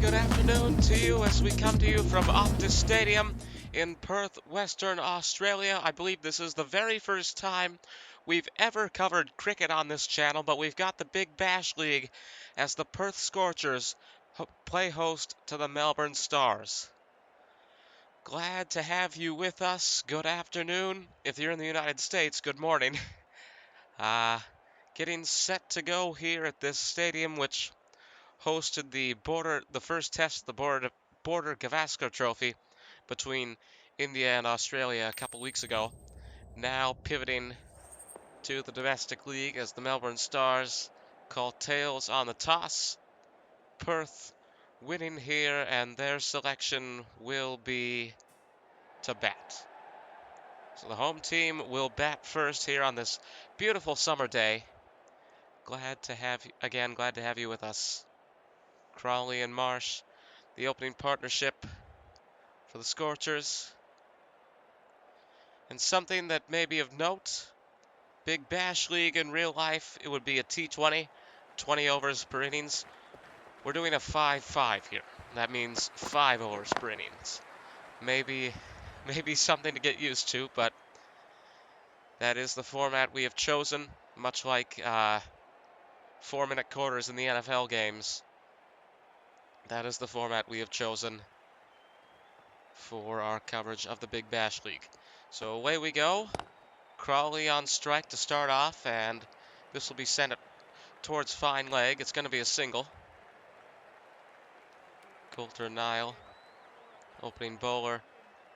good afternoon to you as we come to you from Optus Stadium in Perth, Western Australia. I believe this is the very first time we've ever covered cricket on this channel, but we've got the Big Bash League as the Perth Scorchers play host to the Melbourne Stars. Glad to have you with us. Good afternoon. If you're in the United States, good morning. Getting set to go here at this stadium, which hosted the first test of the Border Gavaskar Trophy between India and Australia a couple weeks ago. Now pivoting to the domestic league as the Melbourne Stars call tails on the toss. Perth winning here, and their selection will be to bat. So the home team will bat first here on this beautiful summer day. Glad to have you with us. Crawley and Marsh, the opening partnership for the Scorchers. And something that may be of note, Big Bash League in real life, it would be a T20, 20 overs per innings. We're doing a 5-5 here. That means 5 overs per innings. Maybe something to get used to, but that is the format we have chosen, much like 4-minute quarters in the NFL games. That is the format we have chosen for our coverage of the Big Bash League. So away we go. Crawley on strike to start off, and this will be sent towards fine leg. It's going to be a single. Coulter Nile, opening bowler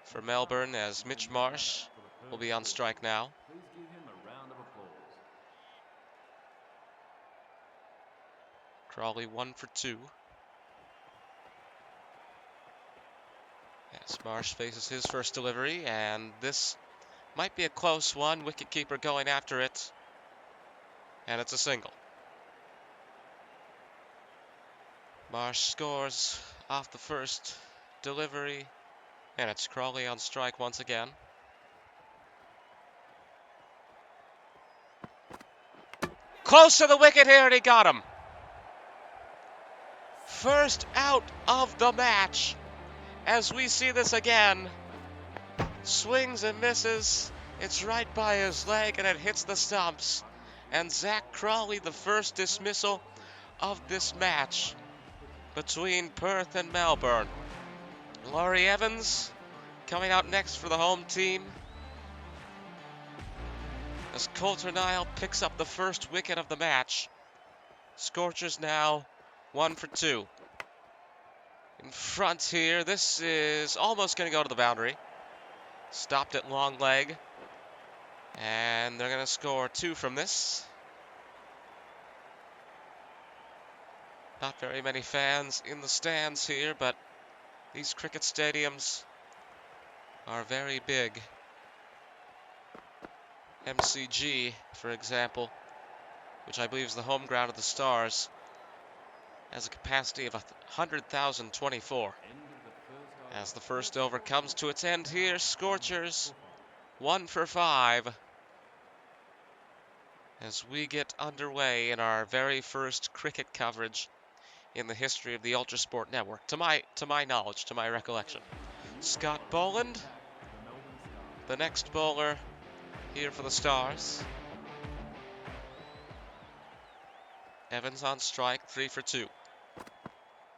for Melbourne, as Mitch Marsh will be on strike now. Crawley 1 for 2. As Marsh faces his first delivery, and this might be a close one. Wicketkeeper going after it, and it's a single. Marsh scores off the first delivery, and it's Crawley on strike once again. Close to the wicket here, and he got him. First out of the match. As we see this again, swings and misses. It's right by his leg, and it hits the stumps. And Zach Crawley, the first dismissal of this match between Perth and Melbourne. Laurie Evans coming out next for the home team, as Coulter Nile picks up the first wicket of the match. Scorchers now 1 for 2. In front here, this is almost going to go to the boundary. Stopped at long leg, and they're going to score 2 from this. Not very many fans in the stands here, but these cricket stadiums are very big. MCG, for example, which I believe is the home ground of the Stars, has a capacity of 100,024. As the first over comes to its end here, Scorchers 1 for 5. As we get underway in our very first cricket coverage in the history of the ULTRASPORT Network, to my knowledge, to my recollection. Scott Boland, the next bowler here for the Stars. Evans on strike, 3 for 2.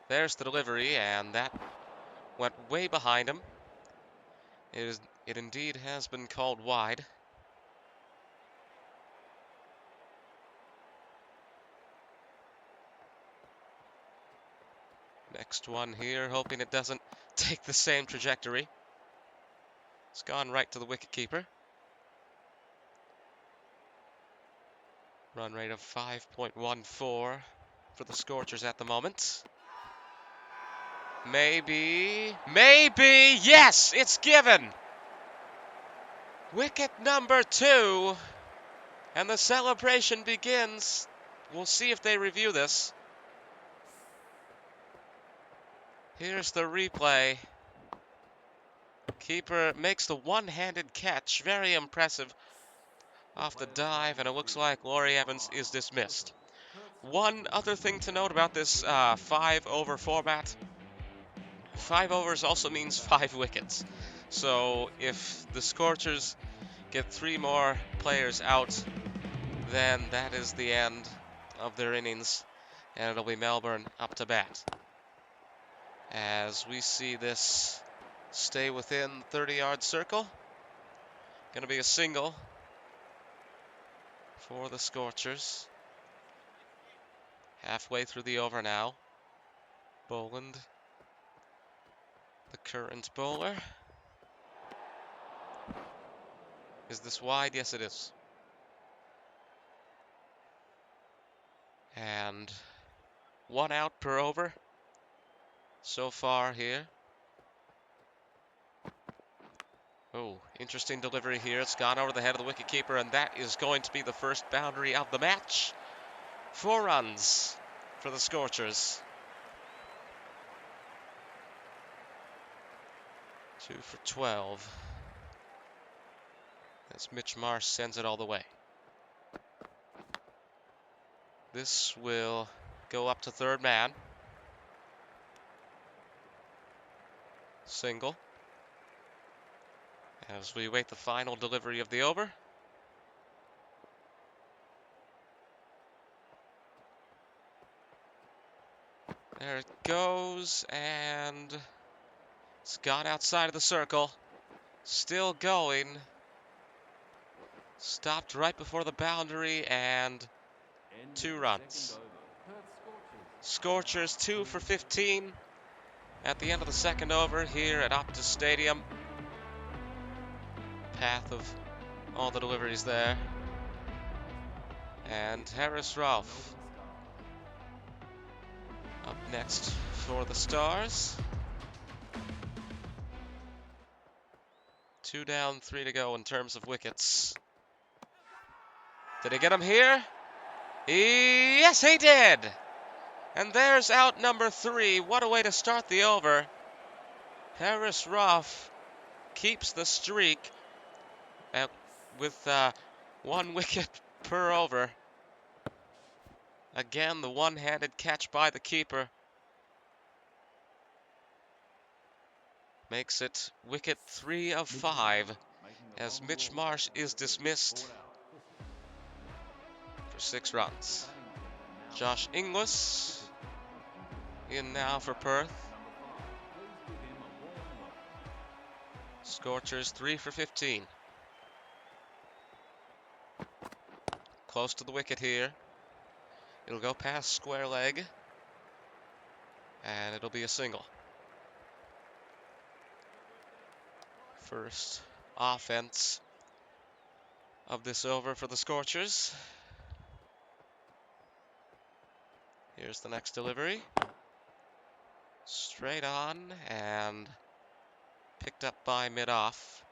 There's the delivery, and that went way behind him. It indeed has been called wide. Next one here, hoping it doesn't take the same trajectory. It's gone right to the wicketkeeper. Run rate of 5.14 for the Scorchers at the moment. Maybe, yes, it's given. Wicket number 2, and the celebration begins. We'll see if they review this. Here's the replay. Keeper makes the one-handed catch, very impressive, off the dive, and it looks like Laurie Evans is dismissed. One other thing to note about this 5-over format, 5 overs also means 5 wickets. So if the Scorchers get 3 more players out, then that is the end of their innings, and it'll be Melbourne up to bat. As we see this stay within 30-yard circle, going to be a single for the Scorchers. Halfway through the over now. Boland, the current bowler. Is this wide? Yes, it is. And 1 out per over so far here. Oh, interesting delivery here. It's gone over the head of the wicketkeeper, and that is going to be the first boundary of the match. 4 runs for the Scorchers. 2 for 12. As Mitch Marsh sends it all the way. This will go up to third man. Single. As we wait the final delivery of the over. There it goes, and it's gone outside of the circle. Still going. Stopped right before the boundary, and 2 runs. Scorchers 2 for 15 at the end of the second over here at Optus Stadium. Path of all the deliveries there. And Harris Ralph up next for the Stars. 2 down, 3 to go in terms of wickets. Did he get him here? Yes, he did! And there's out number 3. What a way to start the over. Harris Ruff keeps the streak with 1 wicket per over. Again, the one-handed catch by the keeper makes it wicket 3 of 5 as Mitch Marsh is dismissed for 6 runs. Josh Inglis in now for Perth. Scorchers 3 for 15. Close to the wicket here. It'll go past square leg, and it'll be a single. First offense of this over for the Scorchers. Here's the next delivery. Straight on and picked up by mid-off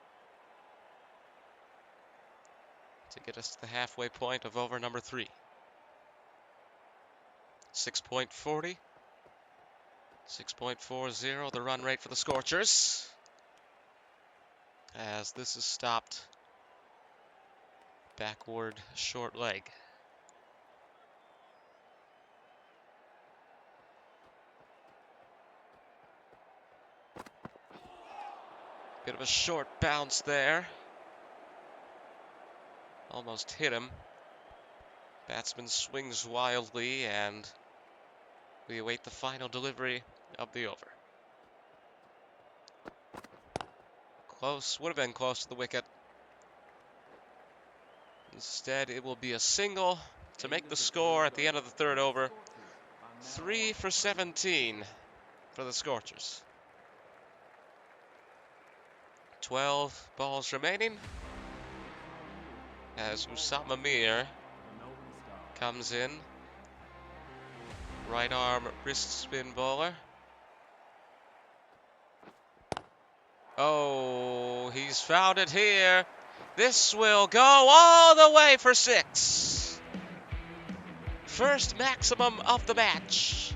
to get us to the halfway point of over number 3. 6.40. 6.40 the run rate for the Scorchers. As this is stopped backward short leg. Bit of a short bounce there. Almost hit him. Batsman swings wildly, and we await the final delivery of the over. Close, would have been close to the wicket. Instead, it will be a single to make the score at the end of the third over. 3 for 17 for the Scorchers. 12 balls remaining as Usama Mir comes in. Right arm wrist spin bowler. Oh, he's found it here. This will go all the way for 6. First maximum of the match.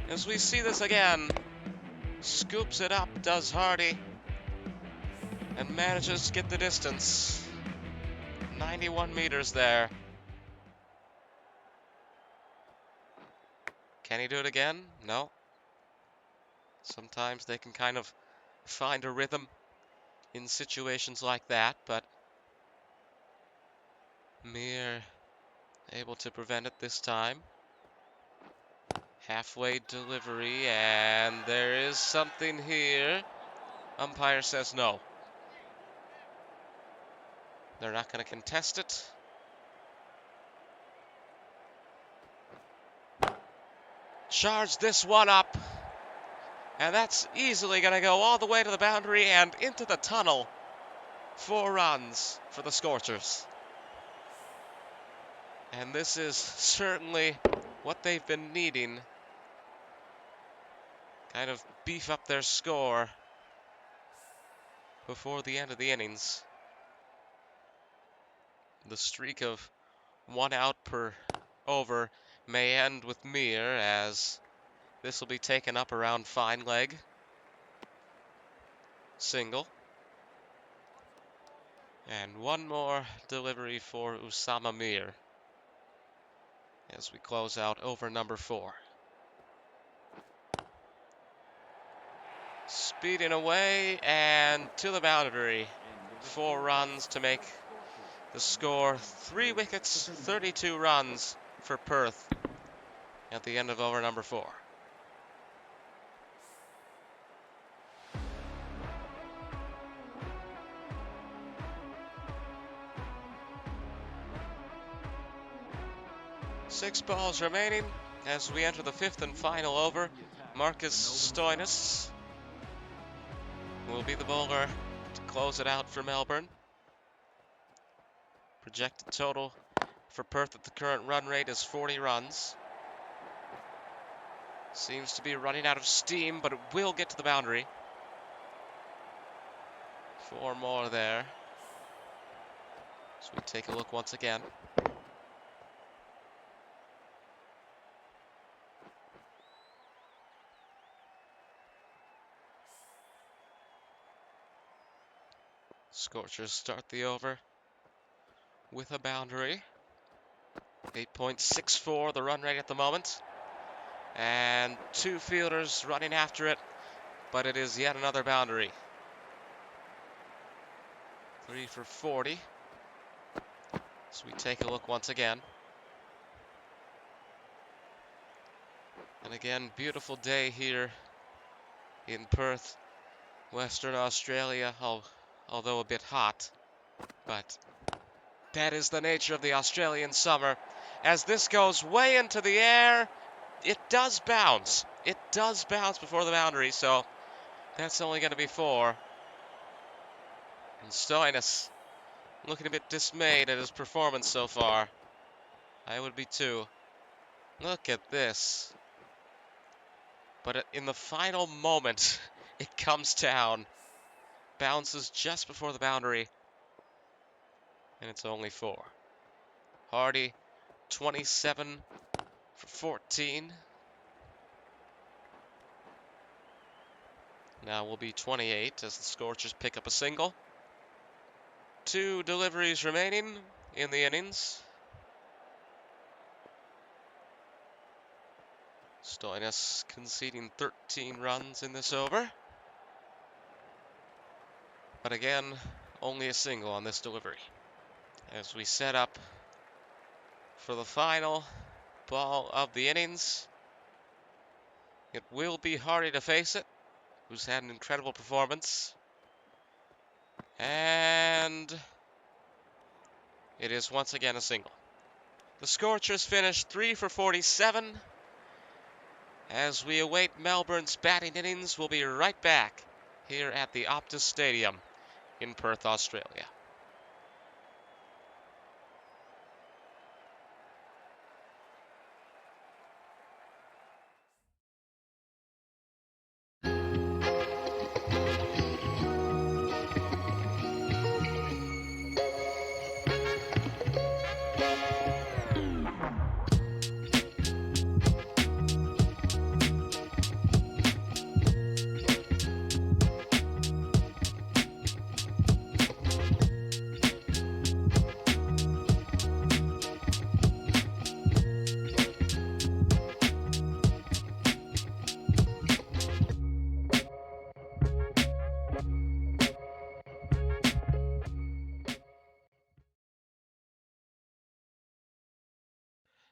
As we see this again, scoops it up, does Hardy, and manages to get the distance. 91 meters there. Can he do it again? No. Sometimes they can kind of find a rhythm in situations like that, but Mir able to prevent it this time. Halfway delivery, and there is something here. Umpire says no. They're not going to contest it. Charge this one up. And that's easily going to go all the way to the boundary and into the tunnel. 4 runs for the Scorchers. And this is certainly what they've been needing. Kind of beef up their score before the end of the innings. The streak of 1 out per over may end with Mir, as this will be taken up around fine leg. Single. And one more delivery for Usama Mir as we close out over number 4. Speeding away and to the boundary. 4 runs to make the score 3 wickets, 32 runs for Perth at the end of over number 4. Six balls remaining as we enter the 5th and final over. Marcus Stoinis will be the bowler to close it out for Melbourne. Projected total for Perth at the current run rate is 40 runs. Seems to be running out of steam, but it will get to the boundary. 4 more there. So we take a look once again. Scorchers start the over with a boundary. 8.64 the run rate at the moment. And 2 fielders running after it, but it is yet another boundary. 3 for 40. So we take a look once again. And again, beautiful day here in Perth, Western Australia, although a bit hot. But that is the nature of the Australian summer. As this goes way into the air, it does bounce. It does bounce before the boundary, so that's only going to be 4. And Stoinis looking a bit dismayed at his performance so far. I would be too. Look at this. But in the final moment, it comes down. Bounces just before the boundary. And it's only 4. Hardy, 27 for 14. Now will be 28 as the Scorchers pick up a single. 2 deliveries remaining in the innings. Stoinis conceding 13 runs in this over. But again, only a single on this delivery. As we set up for the final ball of the innings. It will be Hardy to face it, who's had an incredible performance. And it is once again a single. The Scorchers finished 3 for 47. As we await Melbourne's batting innings, we'll be right back here at the Optus Stadium in Perth, Australia.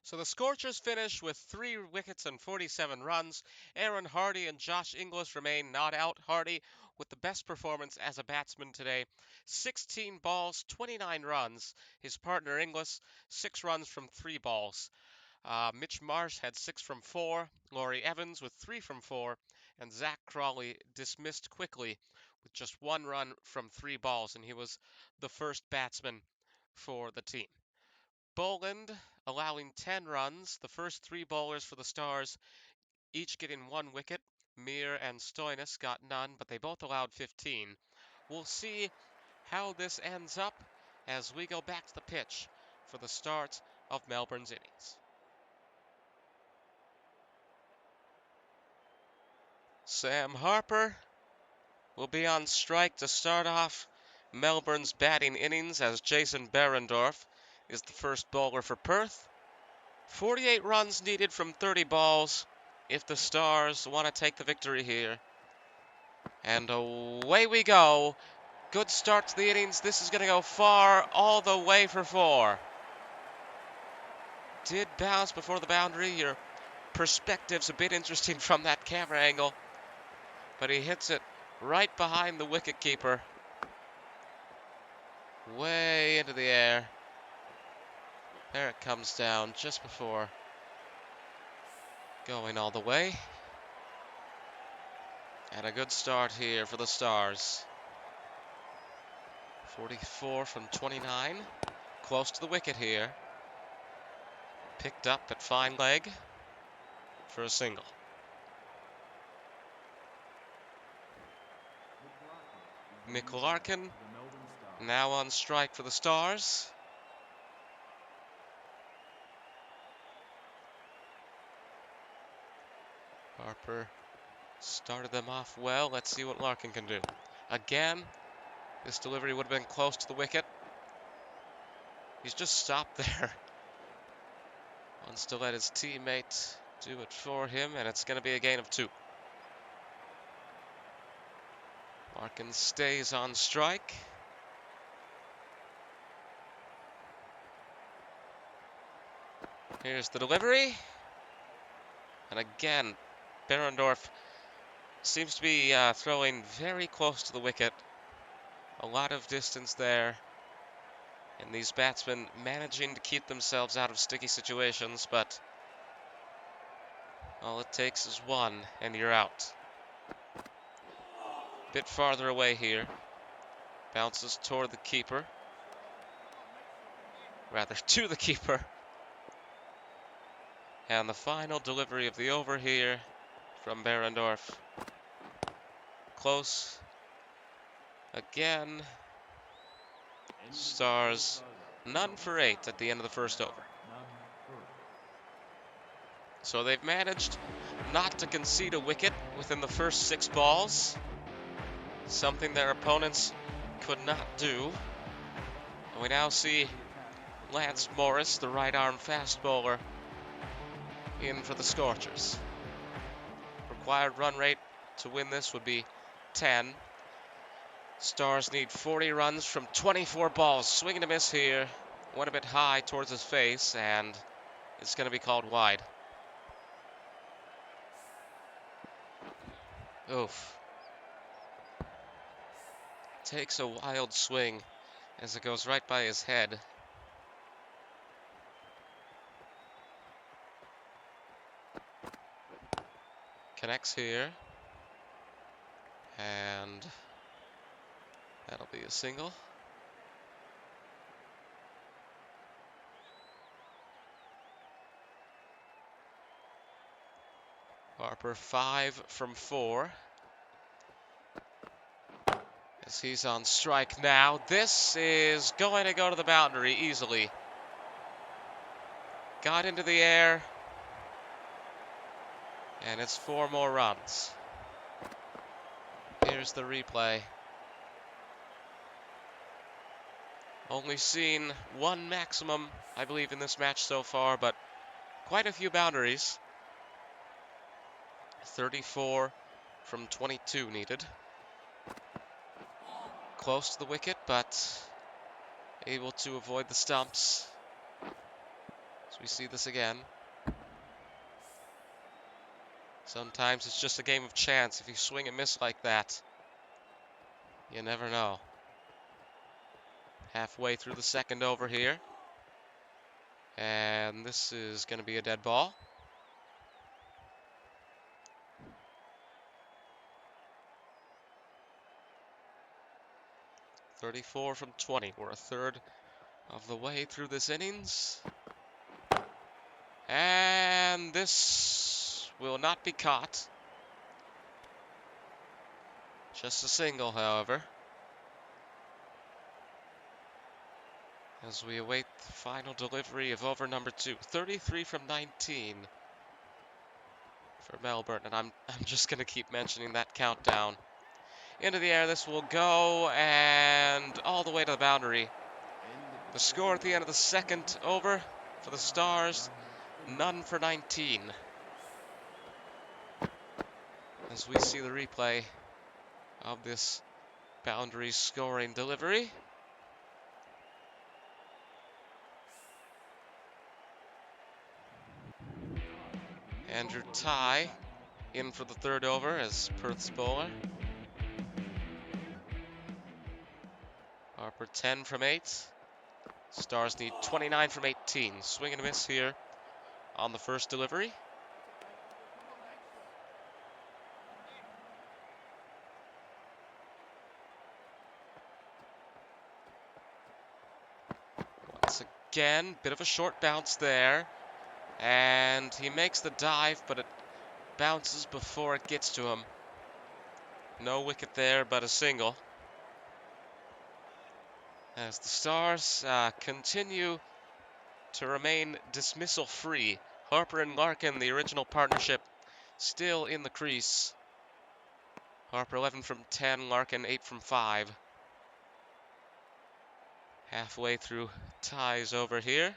So the Scorchers finish with 3 wickets and 47 runs. Aaron Hardy and Josh Inglis remain not out. Hardy with the best performance as a batsman today. 16 balls, 29 runs. His partner Inglis, 6 runs from 3 balls. Mitch Marsh had 6 from 4. Laurie Evans with 3 from 4. And Zach Crawley dismissed quickly with just 1 run from 3 balls. And he was the first batsman for the team. Boland allowing 10 runs. The first 3 bowlers for the Stars each getting 1 wicket. Mir and Stoinis got none, but they both allowed 15. We'll see how this ends up as we go back to the pitch for the start of Melbourne's innings. Sam Harper will be on strike to start off Melbourne's batting innings as Jason Behrendorff is the first bowler for Perth. 48 runs needed from 30 balls if the Stars want to take the victory here. And away we go. Good start to the innings. This is going to go far, all the way for 4. Did bounce before the boundary. Your perspective's a bit interesting from that camera angle. But he hits it right behind the wicketkeeper. Way into the air. There it comes down just before going all the way. And a good start here for the Stars. 44 from 29. Close to the wicket here. Picked up at fine leg for a single. Mick Larkin now on strike for the Stars. Harper started them off well. Let's see what Larkin can do. Again, this delivery would have been close to the wicket. He's just stopped there. Wants to let his teammate do it for him, and it's going to be a gain of 2. Larkin stays on strike. Here's the delivery. And again, Behrendorff seems to be throwing very close to the wicket. A lot of distance there. And these batsmen managing to keep themselves out of sticky situations, but all it takes is 1 and you're out. Bit farther away here. Bounces toward the keeper. Rather, to the keeper. And the final delivery of the over here from Behrendorff. Close. Again. Stars none for 8 at the end of the first over. So they've managed not to concede a wicket within the first 6 balls. Something their opponents could not do. And we now see Lance Morris, the right-arm fast bowler, in for the Scorchers. Required run rate to win this would be 10. Stars need 40 runs from 24 balls. Swing and a miss here. Went a bit high towards his face, and it's going to be called wide. Oof. Takes a wild swing as it goes right by his head. Connects here. And that'll be a single. Harper 5 from 4. As he's on strike now. This is going to go to the boundary easily. Got into the air. And it's 4 more runs. Here's the replay. Only seen 1 maximum, I believe, in this match so far, but quite a few boundaries. 34 from 22 needed. Close to the wicket, but able to avoid the stumps. As we see this again. Sometimes it's just a game of chance. If you swing and miss like that, you never know. Halfway through the second over here. And this is going to be a dead ball. .34 from 20. We're a third of the way through this innings. And this will not be caught. Just a single, however. As we await the final delivery of over number 2. 33 from 19 for Melbourne. And I'm just going to keep mentioning that countdown. Into the air, this will go, and all the way to the boundary. The score at the end of the second over for the Stars, none for 19. As we see the replay of this boundary scoring delivery. Andrew Tye in for the third over as Perth's bowler. Harper 10 from 8. Stars need 29 from 18. Swing and a miss here on the first delivery. Once again, bit of a short bounce there. And he makes the dive, but it bounces before it gets to him. No wicket there, but a single. As the Stars continue to remain dismissal-free. Harper and Larkin, the original partnership, still in the crease. Harper 11 from 10, Larkin 8 from 5. Halfway through ties over here.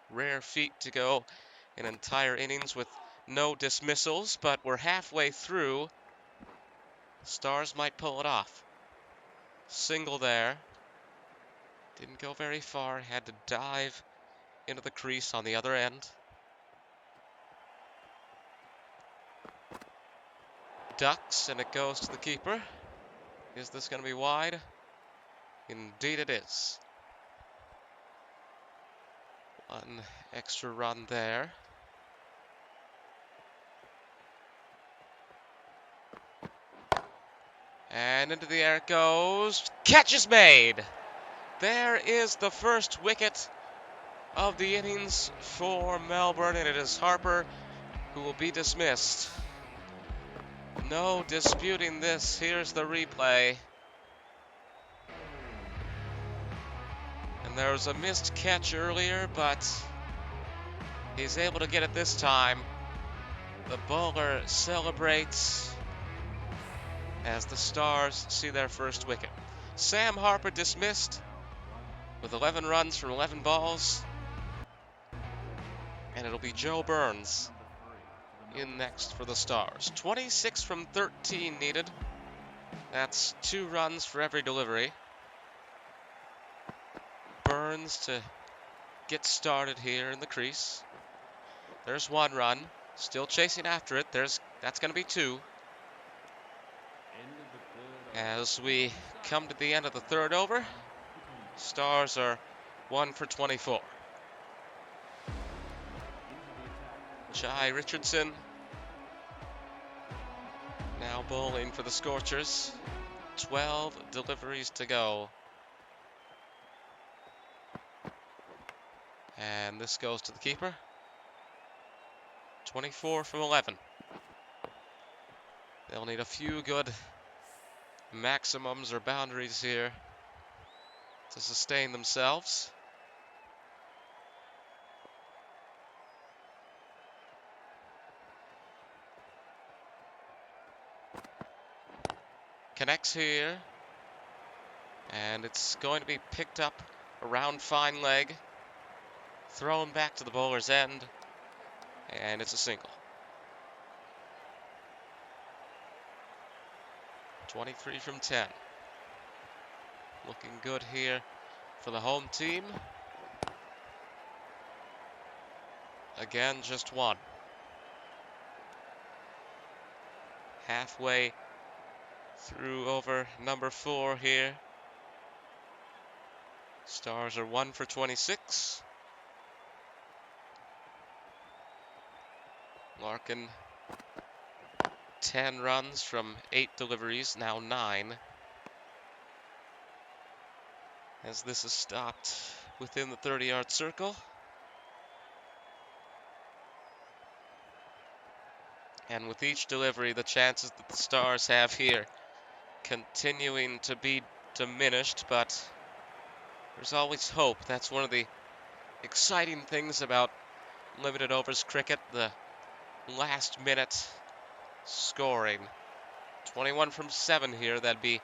Rare feat to go an entire innings with no dismissals, but we're halfway through. Stars might pull it off. Single there. Didn't go very far. Had to dive into the crease on the other end. Ducks, and it goes to the keeper. Is this going to be wide? Indeed it is. One extra run there. And into the air it goes. Catch is made! There is the first wicket of the innings for Melbourne, and it is Harper who will be dismissed. No disputing this. Here's the replay. And there was a missed catch earlier, but he's able to get it this time. The bowler celebrates as the Stars see their first wicket. Sam Harper dismissed with 11 runs from 11 balls. And it'll be Joe Burns in next for the Stars. 26 from 13 needed. That's 2 runs for every delivery. Burns to get started here in the crease. There's 1 run. Still chasing after it. That's going to be 2. As we come to the end of the third over, Stars are 1 for 24. Jai Richardson now bowling for the Scorchers. 12 deliveries to go. And this goes to the keeper. 24 from 11. They'll need a few good maximums or boundaries here to sustain themselves. Connects here. And it's going to be picked up around fine leg. Thrown back to the bowler's end. And it's a single. 23 from 10. Looking good here for the home team. Again, just one. Halfway through over number 4 here. Stars are 1 for 26. Larkin, 10 runs from 8 deliveries, now 9. As this is stopped within the 30-yard circle. And with each delivery, the chances that the Stars have here continuing to be diminished, but there's always hope. That's one of the exciting things about limited overs cricket, the last minute scoring. 21 from 7 here, that'd be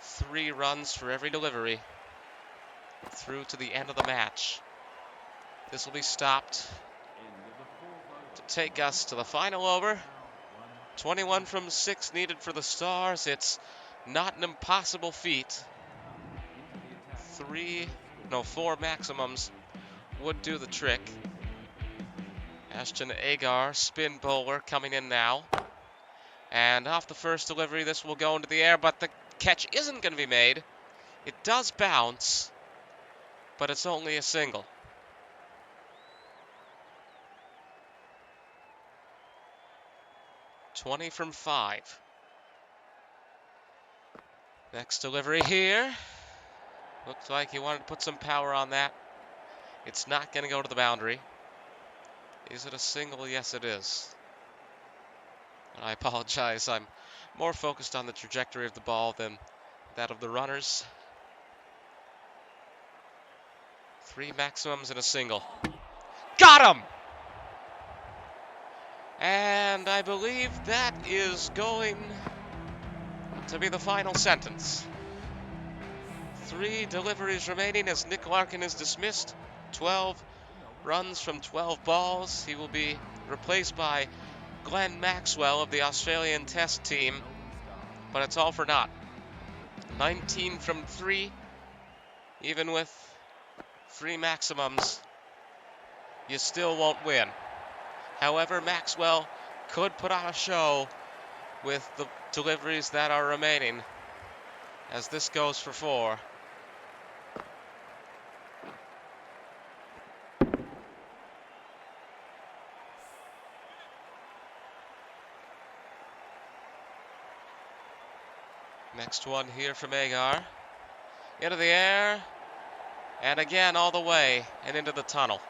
3 runs for every delivery through to the end of the match. This will be stopped to take us to the final over. 21 from 6 needed for the Stars. It's not an impossible feat. 4 maximums would do the trick. Ashton Agar, spin bowler, coming in now. And off the first delivery, this will go into the air, but the catch isn't going to be made. It does bounce, but it's only a single. "20 from 5. Next delivery here. Looks like he wanted to put some power on that. It's not going to go to the boundary. Is it a single? Yes, it is. I apologize. I'm more focused on the trajectory of the ball than that of the runners. 3 maximums and a single. Got him! And I believe that is going to be the final sentence. 3 deliveries remaining as Nick Larkin is dismissed. 12 runs from 12 balls. He will be replaced by Glenn Maxwell of the Australian Test team, but it's all for naught. 19 from 3, even with 3 maximums, you still won't win. However, Maxwell could put on a show with the deliveries that are remaining, as this goes for 4. Next one here from Agar. Into the air, and again all the way and into the tunnel.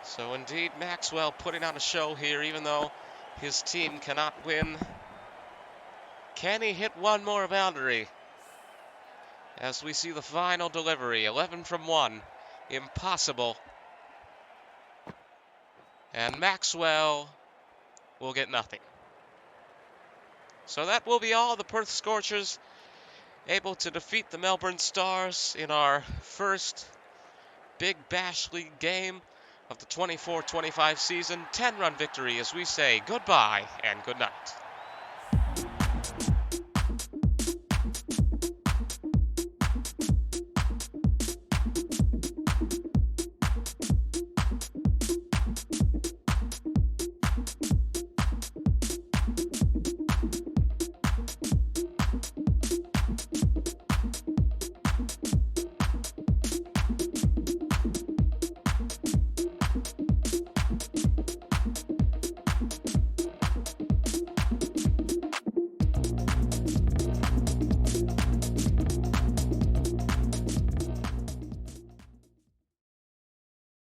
So indeed, Maxwell putting on a show here, even though his team cannot win. Can he hit one more boundary? As we see the final delivery, 11 from 1. Impossible. And Maxwell will get nothing. So that will be all. The Perth Scorchers able to defeat the Melbourne Stars in our first Big Bash League game of the 24-25 season. 10-run victory as we say goodbye and good night.